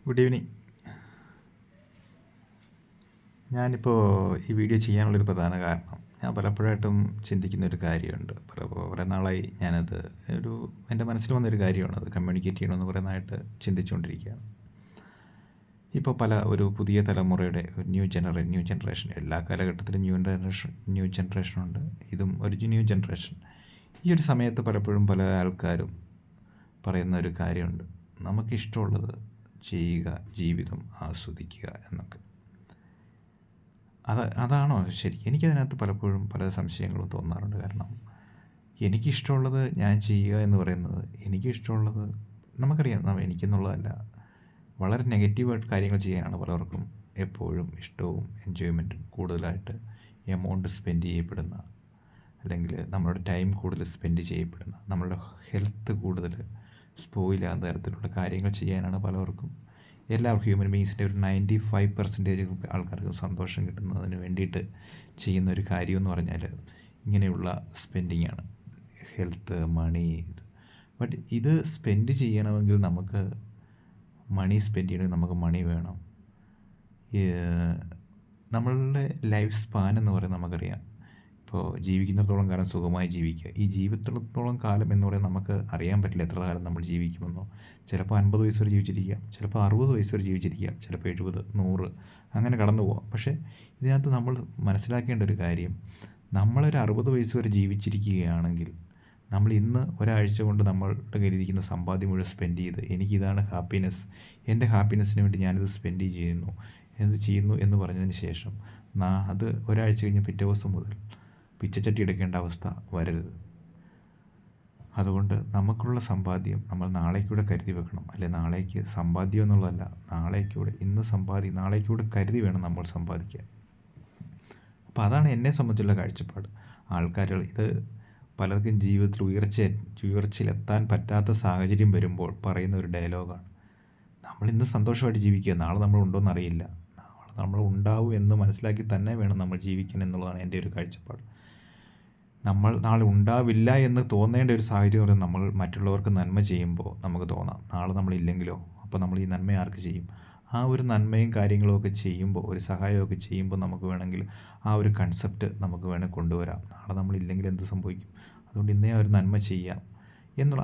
Good evening. ഞാനിപ്പോൾ ഈ video ചെയ്യാനുള്ളൊരു പ്രധാന കാരണം, ഞാൻ പലപ്പോഴായിട്ടും ചിന്തിക്കുന്നൊരു കാര്യമുണ്ട്. കുറേ നാളായി ഞാനത് എൻ്റെ മനസ്സിൽ വന്നൊരു കാര്യമാണ്. അത് കമ്മ്യൂണിക്കേറ്റ് ചെയ്യണമെന്ന് കുറേ നാളായിട്ട് ചിന്തിച്ചുകൊണ്ടിരിക്കുകയാണ്. ഇപ്പോൾ ഒരു പുതിയ തലമുറയുടെ ഒരു ന്യൂ ജനറേഷൻ, എല്ലാ കാലഘട്ടത്തിലും ന്യൂ ജനറേഷനുണ്ട്. ഇതും ഒരു ന്യൂ ജനറേഷൻ. ഈ ഒരു സമയത്ത് പലപ്പോഴും പല ആൾക്കാരും പറയുന്ന ഒരു കാര്യമുണ്ട്: നമുക്കിഷ്ടമുള്ളത് ചെയ്യുക, ജീവിതം ആസ്വദിക്കുക എന്നൊക്കെ. അതാണോ ശരിക്കും? എനിക്കതിനകത്ത് പലപ്പോഴും പല സംശയങ്ങളും തോന്നാറുണ്ട്. കാരണം എനിക്കിഷ്ടമുള്ളത് ഞാൻ ചെയ്യുക എന്ന് പറയുന്നത്, എനിക്കിഷ്ടമുള്ളത് നമുക്കറിയാം, എനിക്കെന്നുള്ളതല്ല, വളരെ നെഗറ്റീവായിട്ട് കാര്യങ്ങൾ ചെയ്യാനാണ് പലർക്കും എപ്പോഴും ഇഷ്ടവും എൻജോയ്മെൻറ്റും. കൂടുതലായിട്ട് എമൗണ്ട് സ്പെൻഡ് ചെയ്യപ്പെടുന്ന, അല്ലെങ്കിൽ നമ്മളുടെ ടൈം കൂടുതൽ സ്പെൻഡ് ചെയ്യപ്പെടുന്ന, നമ്മളുടെ ഹെൽത്ത് കൂടുതൽ സ്പോയിലാകുന്ന തരത്തിലുള്ള കാര്യങ്ങൾ ചെയ്യാനാണ് പലർക്കും, എല്ലാവർക്കും ഹ്യൂമൻ ബീങ്സിൻ്റെ ഒരു 95% ആൾക്കാർക്ക് സന്തോഷം കിട്ടുന്നതിന് വേണ്ടിയിട്ട് ചെയ്യുന്ന ഒരു കാര്യമെന്ന് പറഞ്ഞാൽ ഇങ്ങനെയുള്ള സ്പെൻഡിങ്ങാണ്. Health, money. ബട്ട് ഇത് സ്പെൻഡ് ചെയ്യണമെങ്കിൽ നമുക്ക് മണി സ്പെൻഡ് ചെയ്യണമെങ്കിൽ നമുക്ക് മണി വേണം. നമ്മളുടെ ലൈഫ് സ്പാൻ എന്ന് പറയുന്നത് നമുക്കറിയാം. ഇപ്പോൾ ജീവിക്കുന്നിടത്തോളം കാലം സുഖമായി ജീവിക്കുക. ഈ ജീവിതത്തോളം കാലം എന്ന് പറയുന്നത് നമുക്ക് അറിയാൻ പറ്റില്ല എത്ര കാലം നമ്മൾ ജീവിക്കുമെന്നോ. ചിലപ്പോൾ 50 വയസ്സ് വരെ ജീവിച്ചിരിക്കാം, ചിലപ്പോൾ 60 വയസ്സ് വരെ ജീവിച്ചിരിക്കാം, ചിലപ്പോൾ 70, 100 അങ്ങനെ കടന്നു പോകാം. പക്ഷേ ഇതിനകത്ത് നമ്മൾ മനസ്സിലാക്കേണ്ട ഒരു കാര്യം, നമ്മളൊരു 60 വയസ്സ് വരെ ജീവിച്ചിരിക്കുകയാണെങ്കിൽ നമ്മൾ ഇന്ന് ഒരാഴ്ച കൊണ്ട് നമ്മളുടെ കയ്യിലിരിക്കുന്ന സമ്പാദ്യം മുഴുവൻ സ്പെൻഡ് ചെയ്ത് എനിക്കിതാണ് ഹാപ്പിനെസ്, എൻ്റെ ഹാപ്പിനെസ്സിന് വേണ്ടി ഞാനിത് സ്പെൻഡ് ചെയ്യുന്നു എന്ന് പറഞ്ഞതിന് ശേഷം അത് ഒരാഴ്ച കഴിഞ്ഞ് പിറ്റേ ദിവസം മുതൽ പിച്ചച്ചട്ടി എടുക്കേണ്ട അവസ്ഥ വരരുത്. അതുകൊണ്ട് നമുക്കുള്ള സമ്പാദ്യം നമ്മൾ നാളേക്കൂടെ കരുതി വെക്കണം. അല്ലെ, നാളേക്ക് സമ്പാദ്യം എന്നുള്ളതല്ല, നാളേക്കൂടെ കരുതി വേണം നമ്മൾ സമ്പാദിക്കാൻ. അപ്പോൾ അതാണ് എന്നെ സംബന്ധിച്ചുള്ള കാഴ്ചപ്പാട്. ഇത് പലർക്കും ജീവിതത്തിൽ ഉയർച്ചയിലെത്താൻ പറ്റാത്ത സാഹചര്യം വരുമ്പോൾ പറയുന്ന ഒരു ഡയലോഗാണ്. നമ്മൾ ഇന്ന് സന്തോഷമായിട്ട് ജീവിക്കുക, നാളെ നമ്മൾ ഉണ്ടോയെന്ന് അറിയില്ല. നാളെ നമ്മൾ ഉണ്ടാവും എന്ന് മനസ്സിലാക്കി തന്നെ വേണം നമ്മൾ ജീവിക്കാൻ എന്നുള്ളതാണ് എൻ്റെ ഒരു കാഴ്ചപ്പാട്. നമ്മൾ നാളെ ഉണ്ടാവില്ല എന്ന് തോന്നേണ്ട ഒരു സാഹചര്യം പറയുന്നത്, നമ്മൾ മറ്റുള്ളവർക്ക് നന്മ ചെയ്യുമ്പോൾ നമുക്ക് തോന്നാം നാളെ നമ്മളില്ലെങ്കിലോ, അപ്പോൾ നമ്മൾ ഈ നന്മ ആർക്ക് ചെയ്യും? ആ ഒരു നന്മയും കാര്യങ്ങളുമൊക്കെ ചെയ്യുമ്പോൾ, ഒരു സഹായമൊക്കെ ചെയ്യുമ്പോൾ നമുക്ക് വേണമെങ്കിൽ ആ ഒരു കൺസെപ്റ്റ് നമുക്ക് വേണമെങ്കിൽ കൊണ്ടുവരാം. നാളെ നമ്മളില്ലെങ്കിൽ എന്ത് സംഭവിക്കും? അതുകൊണ്ട് ഇന്നേ ഒരു നന്മ ചെയ്യാം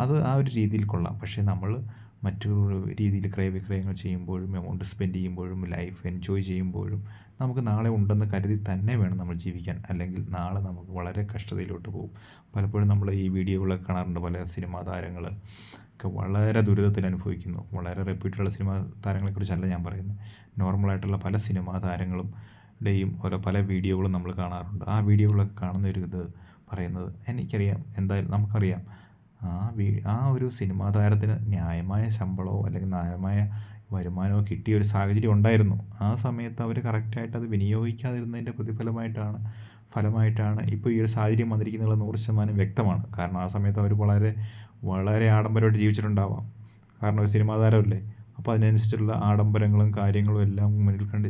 അത് ആ ഒരു രീതിയിൽ കൊള്ളാം. പക്ഷേ നമ്മൾ മറ്റൊരു രീതിയിൽ ക്രയവിക്രയങ്ങൾ ചെയ്യുമ്പോഴും, എമൗണ്ട് സ്പെൻഡ് ചെയ്യുമ്പോഴും, ലൈഫ് എൻജോയ് ചെയ്യുമ്പോഴും നമുക്ക് നാളെ ഉണ്ടെന്ന് കരുതി തന്നെ വേണം നമ്മൾ ജീവിക്കാൻ. അല്ലെങ്കിൽ നാളെ നമുക്ക് വളരെ കഷ്ടതയിലോട്ട് പോകും. പലപ്പോഴും നമ്മൾ ഈ വീഡിയോകളൊക്കെ കാണാറുണ്ട്, പല സിനിമാ താരങ്ങൾ ഒക്കെ വളരെ ദുരിതത്തിൽ അനുഭവിക്കുന്നു. വളരെ റെപ്യൂട്ടഡുള്ള സിനിമാ താരങ്ങളെക്കുറിച്ചല്ല ഞാൻ പറയുന്നത്, നോർമലായിട്ടുള്ള പല സിനിമാ താരങ്ങളുടെയും പല വീഡിയോകളും നമ്മൾ കാണാറുണ്ട്. ആ വീഡിയോകളൊക്കെ കാണുന്ന ഇത് പറയുന്നത്, എനിക്കറിയാം, എന്തായാലും നമുക്കറിയാം, ആ ഒരു സിനിമാ താരത്തിന് ന്യായമായ ശമ്പളമോ അല്ലെങ്കിൽ ന്യായമായ വരുമാനമോ കിട്ടിയ ഒരു സാഹചര്യം ഉണ്ടായിരുന്നു. ആ സമയത്ത് അവർ കറക്റ്റായിട്ട് അത് വിനിയോഗിക്കാതിരുന്നതിൻ്റെ ഫലമായിട്ടാണ് ഇപ്പോൾ ഈ ഒരു സാഹചര്യം വന്നിരിക്കുന്നത് 100% വ്യക്തമാണ്. കാരണം ആ സമയത്ത് അവർ വളരെ വളരെ ആഡംബരമായിട്ട് ജീവിച്ചിട്ടുണ്ടാവാം. കാരണം ഒരു സിനിമാ താരമല്ലേ. അപ്പോൾ അതിനനുസരിച്ചുള്ള ആഡംബരങ്ങളും കാര്യങ്ങളും എല്ലാം മുന്നിൽ കണ്ട്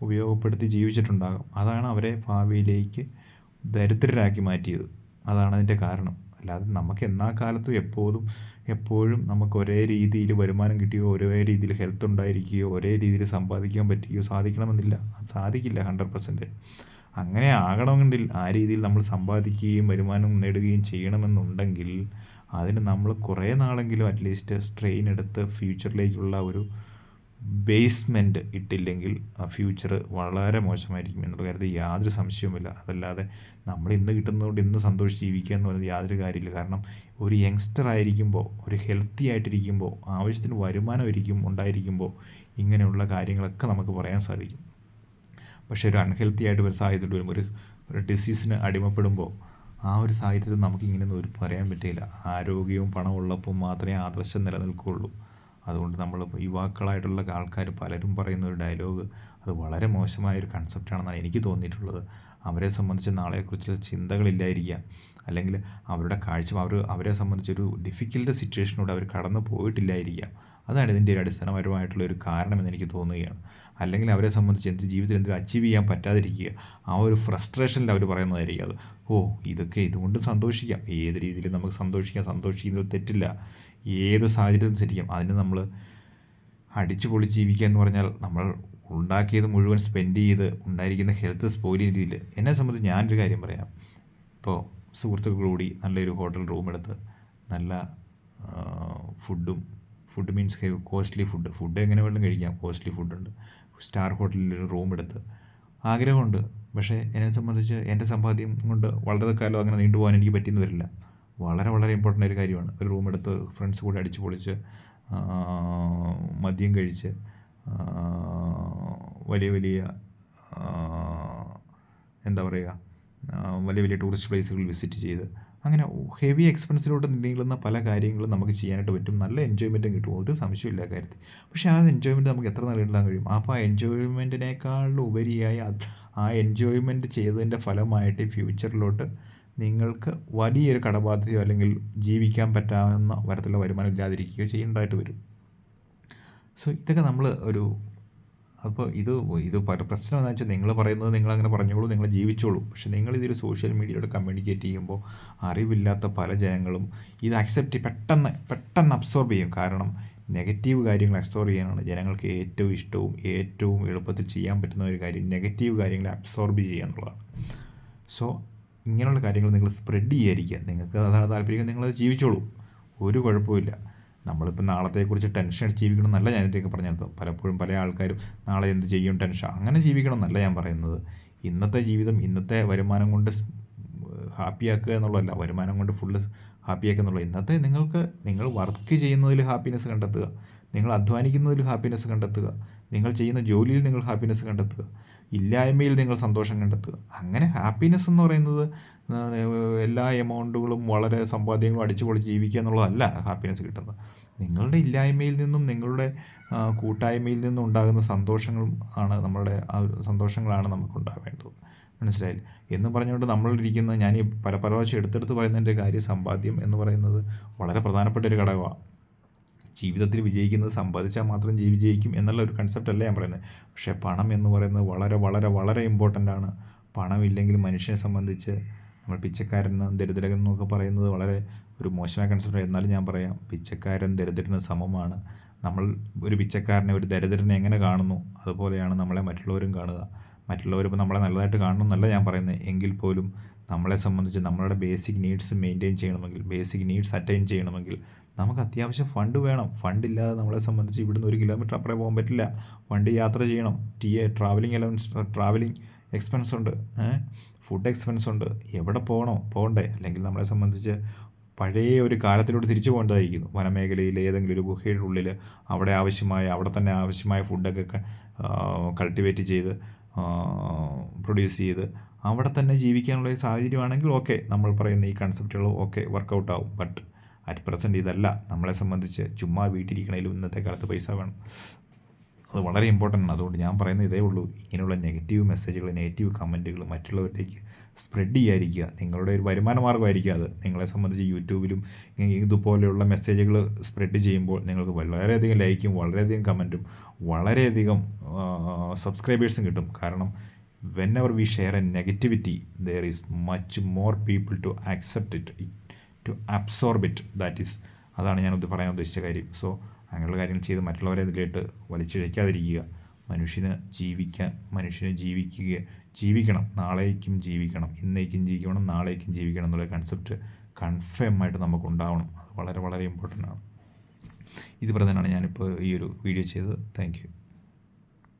ഉപയോഗപ്പെടുത്തി ജീവിച്ചിട്ടുണ്ടാകാം. അതാണ് അവരെ ഭാവിയിലേക്ക് ദരിദ്രരാക്കി മാറ്റിയത്. അതാണ് അതിൻ്റെ കാരണം. അല്ലാതെ നമുക്ക് എല്ലാ കാലത്തും എപ്പോഴും നമുക്ക് ഒരേ രീതിയിൽ വരുമാനം കിട്ടുകയോ, ഒരേ രീതിയിൽ ഹെൽത്ത് ഉണ്ടായിരിക്കുകയോ, ഒരേ രീതിയിൽ സമ്പാദിക്കാൻ പറ്റുകയോ സാധിക്കണമെന്നില്ല. അത് സാധിക്കില്ല 100%. അങ്ങനെ ആകണമെങ്കിൽ ആ രീതിയിൽ നമ്മൾ സമ്പാദിക്കുകയും വരുമാനം നേടുകയും ചെയ്യണമെന്നുണ്ടെങ്കിൽ അതിന് നമ്മൾ കുറേ നാളെങ്കിലും അറ്റ്ലീസ്റ്റ് സ്ട്രെയിൻ എടുത്ത് ഫ്യൂച്ചറിലേക്കുള്ള ഒരു ബേസ്മെൻറ്റ് ഇട്ടില്ലെങ്കിൽ ആ ഫ്യൂച്ചർ വളരെ മോശമായിരിക്കും എന്നുള്ള കാര്യത്തിൽ യാതൊരു സംശയവുമില്ല. അതല്ലാതെ നമ്മൾ ഇന്ന് കിട്ടുന്നതുകൊണ്ട് ഇന്ന് സന്തോഷിച്ച് ജീവിക്കുക എന്ന് പറയുന്നത് യാതൊരു കാര്യമില്ല. കാരണം ഒരു യങ്സ്റ്റർ ആയിരിക്കുമ്പോൾ, ഒരു ഹെൽത്തി ആയിട്ടിരിക്കുമ്പോൾ, ആവശ്യത്തിന് വരുമാനം ഉണ്ടായിരിക്കുമ്പോൾ ഇങ്ങനെയുള്ള കാര്യങ്ങളൊക്കെ നമുക്ക് പറയാൻ സാധിക്കും. പക്ഷേ ഒരു അൺഹെൽത്തി ആയിട്ട് ഒരു സാഹചര്യത്തിൽ വരുമ്പോൾ, ഒരു ഡിസീസിന് അടിമപ്പെടുമ്പോൾ ആ ഒരു സാഹചര്യത്തിൽ നമുക്കിങ്ങനെയൊന്നും പറയാൻ പറ്റില്ല. ആരോഗ്യവും പണവും ഉള്ളപ്പോൾ മാത്രമേ ആദർശം നിലനിൽക്കുകയുള്ളൂ. അതുകൊണ്ട് നമ്മൾ യുവാക്കളായിട്ടുള്ള ആൾക്കാർ പലരും പറയുന്ന ഒരു ഡയലോഗ്, അത് വളരെ മോശമായൊരു കൺസെപ്റ്റാണെന്നാണ് എനിക്ക് തോന്നിയിട്ടുള്ളത്. അവരെ സംബന്ധിച്ച് നാളെക്കുറിച്ചുള്ള ചിന്തകളില്ലായിരിക്കാം, അല്ലെങ്കിൽ അവരുടെ അവരെ സംബന്ധിച്ചൊരു ഡിഫിക്കൽട്ട് സിറ്റുവേഷനിലൂടെ അവർ കടന്നു പോയിട്ടില്ലായിരിക്കാം. അതാണ് ഇതിൻ്റെ ഒരു അടിസ്ഥാനപരമായിട്ടുള്ള ഒരു കാരണമെന്ന് എനിക്ക് തോന്നുകയാണ്. അല്ലെങ്കിൽ അവരെ സംബന്ധിച്ച് ജീവിതത്തിൽ എന്തെങ്കിലും അച്ചീവ് ചെയ്യാൻ പറ്റാതിരിക്കുക, ആ ഒരു ഫ്രസ്ട്രേഷനിൽ അവർ പറയുന്നതായിരിക്കും അത്. ഇതുകൊണ്ട് സന്തോഷിക്കാം, ഏത് രീതിയിൽ നമുക്ക് സന്തോഷിക്കുന്നതിൽ തെറ്റില്ല, ഏത് സാഹചര്യത്തിൽ ശരിക്കും അതിന് നമ്മൾ അടിച്ചു പൊളിച്ച് ജീവിക്കുക എന്ന് പറഞ്ഞാൽ നമ്മൾ ഉണ്ടാക്കിയത് മുഴുവൻ സ്പെൻഡ് ചെയ്ത് ഉണ്ടായിരിക്കുന്ന ഹെൽത്ത് സ്പോയിൽ രീതിയിൽ. എന്നെ സംബന്ധിച്ച് ഞാനൊരു കാര്യം പറയാം. ഇപ്പോൾ സുഹൃത്തുക്കളോടി നല്ലൊരു ഹോട്ടൽ റൂം എടുത്ത് നല്ല ഫുഡ് മീൻസ് കോസ്റ്റ്ലി ഫുഡ് എങ്ങനെ വേണം കഴിക്കാം, കോസ്റ്റ്ലി ഫുഡുണ്ട്, സ്റ്റാർ ഹോട്ടലിലൊരു റൂം എടുത്ത് ആഗ്രഹമുണ്ട്. പക്ഷേ എന്നെ സംബന്ധിച്ച് എൻ്റെ സമ്പാദ്യം കൊണ്ട് വളരെ കാലം അങ്ങനെ നീണ്ടുപോകാൻ എനിക്ക് പറ്റിയെന്ന് വരില്ല. വളരെ വളരെ ഇമ്പോർട്ടൻ്റ് ഒരു കാര്യമാണ്. ഒരു റൂം എടുത്ത് ഫ്രണ്ട്സ് കൂടെ അടിച്ച് പൊളിച്ച് മദ്യം കഴിച്ച് വലിയ വലിയ എന്താ പറയുക, വലിയ വലിയ ടൂറിസ്റ്റ് പ്ലേസുകൾ വിസിറ്റ് ചെയ്ത് അങ്ങനെ ഹെവി എക്സ്പെൻസിലോട്ട് നീളുന്ന പല കാര്യങ്ങളും നമുക്ക് ചെയ്യാനായിട്ട് പറ്റും. നല്ല എൻജോയ്മെൻറ്റും കിട്ടും, ഒരു സംശയമില്ല കാര്യത്തിൽ. പക്ഷേ ആ എൻജോയ്മെൻറ്റ് നമുക്ക് എത്ര നാൾ ഇടാൻ കഴിയും? അപ്പോൾ ആ എൻജോയ്മെൻറ്റിനേക്കാൾ ഉപരിയായി ആ എൻജോയ്മെൻറ്റ് ചെയ്തതിൻ്റെ ഫലമായിട്ട് ഫ്യൂച്ചറിലോട്ട് നിങ്ങൾക്ക് വലിയൊരു കടബാധ്യതയോ അല്ലെങ്കിൽ ജീവിക്കാൻ പറ്റാവുന്ന തരത്തിലുള്ള വരുമാനം ഇല്ലാതിരിക്കുകയോ ചെയ്യേണ്ടതായിട്ട് വരും. സോ ഇതൊക്കെ നമ്മൾ അപ്പോൾ ഇത് പ്രശ്നം എന്താണെന്ന് വെച്ചാൽ, നിങ്ങൾ പറയുന്നത് നിങ്ങളങ്ങനെ പറഞ്ഞോളൂ, നിങ്ങൾ ജീവിച്ചോളൂ. പക്ഷേ നിങ്ങളിതൊരു സോഷ്യൽ മീഡിയയിലൂടെ കമ്മ്യൂണിക്കേറ്റ് ചെയ്യുമ്പോൾ അറിവില്ലാത്ത പല ജനങ്ങളും ഇത് പെട്ടെന്ന് അബ്സോർബ് ചെയ്യും. കാരണം നെഗറ്റീവ് കാര്യങ്ങൾ അബ്സോർബ് ചെയ്യാനാണ് ജനങ്ങൾക്ക് ഏറ്റവും ഇഷ്ടവും ഏറ്റവും എളുപ്പത്തിൽ ചെയ്യാൻ പറ്റുന്ന ഒരു കാര്യം, നെഗറ്റീവ് കാര്യങ്ങളെ അബ്സോർബ് ചെയ്യുക എന്നുള്ളതാണ്. സോ ഇങ്ങനെയുള്ള കാര്യങ്ങൾ നിങ്ങൾ സ്പ്രെഡ് ചെയ്യാതിരിക്കുക. നിങ്ങൾക്ക് അതാണ് താല്പര്യം, നിങ്ങളത് ജീവിച്ചോളൂ, ഒരു കുഴപ്പമില്ല. നമ്മളിപ്പോൾ നാളത്തെക്കുറിച്ച് ടെൻഷൻ അടിച്ച് ജീവിക്കണം എന്നല്ല ഞാനിതൊക്കെ പറഞ്ഞത്. പലപ്പോഴും പല ആൾക്കാരും നാളെ എന്ത് ചെയ്യും ടെൻഷൻ, അങ്ങനെ ജീവിക്കണം എന്നല്ല ഞാൻ പറയുന്നത്. ഇന്നത്തെ ജീവിതം ഇന്നത്തെ വരുമാനം കൊണ്ട് ഹാപ്പിയാക്കുക എന്നുള്ളതല്ല, വരുമാനം കൊണ്ട് ഫുള്ള് ഹാപ്പിയാക്കുക എന്നുള്ളത്. ഇന്നത്തെ നിങ്ങൾ വർക്ക് ചെയ്യുന്നതിൽ ഹാപ്പിനെസ് കണ്ടെത്തുക, നിങ്ങൾ അധ്വാനിക്കുന്നതിൽ ഹാപ്പിനെസ് കണ്ടെത്തുക, നിങ്ങൾ ചെയ്യുന്ന ജോലിയിൽ നിങ്ങൾ ഹാപ്പിനെസ് കണ്ടെത്തുക, ഇല്ലായ്മയിൽ നിങ്ങൾ സന്തോഷം കണ്ടെത്തുക. അങ്ങനെ ഹാപ്പിനെസ് എന്ന് പറയുന്നത് എല്ലാ എമൗണ്ടുകളും വളരെ സമ്പാദ്യങ്ങളും അടിച്ചു പൊളിച്ച് ജീവിക്കുക എന്നുള്ളതല്ല ഹാപ്പിനെസ് കിട്ടുന്നത്. നിങ്ങളുടെ ഇല്ലായ്മയിൽ നിന്നും നിങ്ങളുടെ കൂട്ടായ്മയിൽ നിന്നും ഉണ്ടാകുന്ന സന്തോഷങ്ങളാണ് നമുക്കുണ്ടാവേണ്ടത്. മനസ്സിലായില്ല എന്ന് പറഞ്ഞുകൊണ്ട് നമ്മളിരിക്കുന്ന ഞാൻ ഈ പല പ്രാവശ്യം എടുത്തെടുത്ത് പറയുന്നതിൻ്റെ കാര്യം, സമ്പാദ്യം എന്ന് പറയുന്നത് വളരെ പ്രധാനപ്പെട്ട ഒരു ഘടകമാണ്. ജീവിതത്തിൽ വിജയിക്കുന്നത് സമ്പാദിച്ചാൽ മാത്രം വിജയിക്കും എന്നുള്ള ഒരു കൺസെപ്റ്റ് അല്ല ഞാൻ പറയുന്നത്. പക്ഷേ പണം എന്ന് പറയുന്നത് വളരെ വളരെ വളരെ ഇമ്പോർട്ടൻ്റ് ആണ്. പണമില്ലെങ്കിൽ മനുഷ്യനെ സംബന്ധിച്ച് നമ്മൾ പിച്ചക്കാരനും ദരിദ്രനെന്നൊക്കെ പറയുന്നത് വളരെ ഒരു മോശമായ കൺസെപ്റ്റ്. എന്നാലും ഞാൻ പറയാം, പിച്ചക്കാരൻ ദരിദ്രന് സമമാണ്. നമ്മൾ ഒരു പിച്ചക്കാരനെ ഒരു ദരിദ്രനെ എങ്ങനെ കാണുന്നു അതുപോലെയാണ് നമ്മളെ മറ്റുള്ളവരും കാണുക. മറ്റുള്ളവരിപ്പോൾ നമ്മളെ നല്ലതായിട്ട് കാണണം എന്നല്ല ഞാൻ പറയുന്നത്. എങ്കിൽ പോലും നമ്മളെ സംബന്ധിച്ച് നമ്മളുടെ ബേസിക് നീഡ്സ് മെയിൻറ്റെയിൻ ചെയ്യണമെങ്കിൽ, ബേസിക് നീഡ്സ് അറ്റൈൻ ചെയ്യണമെങ്കിൽ നമുക്ക് അത്യാവശ്യം ഫണ്ട് വേണം. ഫണ്ടില്ലാതെ നമ്മളെ സംബന്ധിച്ച് ഇവിടുന്ന് 1 കിലോമീറ്റർ അപ്പുറം പോകാൻ പറ്റില്ല. വണ്ടി യാത്ര ചെയ്യണം, ട്രാവലിംഗ് എക്സ്പെൻസ് ഉണ്ട്, ഫുഡ് എക്സ്പെൻസ് ഉണ്ട്, എവിടെ പോകണ്ടേ? അല്ലെങ്കിൽ നമ്മളെ സംബന്ധിച്ച് പഴയ ഒരു കാലത്തിലോട്ട് തിരിച്ചു പോകേണ്ടതായിരിക്കുന്നു. വനമേഖലയിൽ ഏതെങ്കിലും ഒരു ഗുഹയുടെ ഉള്ളിൽ അവിടെ തന്നെ ആവശ്യമായ ഫുഡൊക്കെ കൾട്ടിവേറ്റ് ചെയ്ത് പ്രൊഡ്യൂസ് ചെയ്ത് അവിടെ തന്നെ ജീവിക്കാനുള്ള ഒരു സാഹചര്യമാണെങ്കിൽ ഓക്കെ, നമ്മൾ പറയുന്ന ഈ കൺസെപ്റ്റുകൾ ഓക്കെ വർക്കൗട്ട് ആവും. ബട്ട് അറ്റ് പ്രസൻറ്റ് ഇതല്ല. നമ്മളെ സംബന്ധിച്ച് ചുമ്മാ വീട്ടിലിരിക്കണേലും ഇന്നത്തെ കാലത്ത് പൈസ വേണം, അത് വളരെ ഇമ്പോർട്ടൻ്റ് ആണ്. അതുകൊണ്ട് ഞാൻ പറയുന്നത് ഇതേ ഉള്ളൂ, ഇങ്ങനെയുള്ള നെഗറ്റീവ് മെസ്സേജുകൾ, നെഗറ്റീവ് കമൻറ്റുകൾ മറ്റുള്ളവരിലേക്ക് സ്പ്രെഡ് ചെയ്യാതിരിക്കുക. നിങ്ങളുടെ ഒരു വരുമാന മാർഗ്ഗമായിരിക്കും അത്. നിങ്ങളെ സംബന്ധിച്ച് യൂട്യൂബിലും ഇതുപോലെയുള്ള മെസ്സേജുകൾ സ്പ്രെഡ് ചെയ്യുമ്പോൾ നിങ്ങൾക്ക് വളരെയധികം ലൈക്കും വളരെയധികം കമൻറ്റും വളരെയധികം സബ്സ്ക്രൈബേഴ്സും കിട്ടും. കാരണം whenever we share a negativity, there is much more people to accept it, to absorb it. അതാണ് ഞാൻ പറയാൻ ഉദ്ദേശിച്ച കാര്യം. സോ അങ്ങനെയുള്ള കാര്യങ്ങൾ ചെയ്ത് മറ്റുള്ളവരെ ഇതിലേട്ട് വലിച്ചിഴയ്ക്കാതിരിക്കുക. മനുഷ്യന് ജീവിക്കണം, നാളേക്കും ജീവിക്കണം, ഇന്നേക്കും ജീവിക്കണം, നാളേക്കും ജീവിക്കണം എന്നുള്ള കൺസെപ്റ്റ് കൺഫേം ആയിട്ട് നമുക്കുണ്ടാവണം. അത് വളരെ വളരെ ഇമ്പോർട്ടൻ്റ് ആണ്. ഇത് പറഞ്ഞാണ് ഞാനിപ്പോൾ ഈ ഒരു വീഡിയോ ചെയ്തത്. Thank you.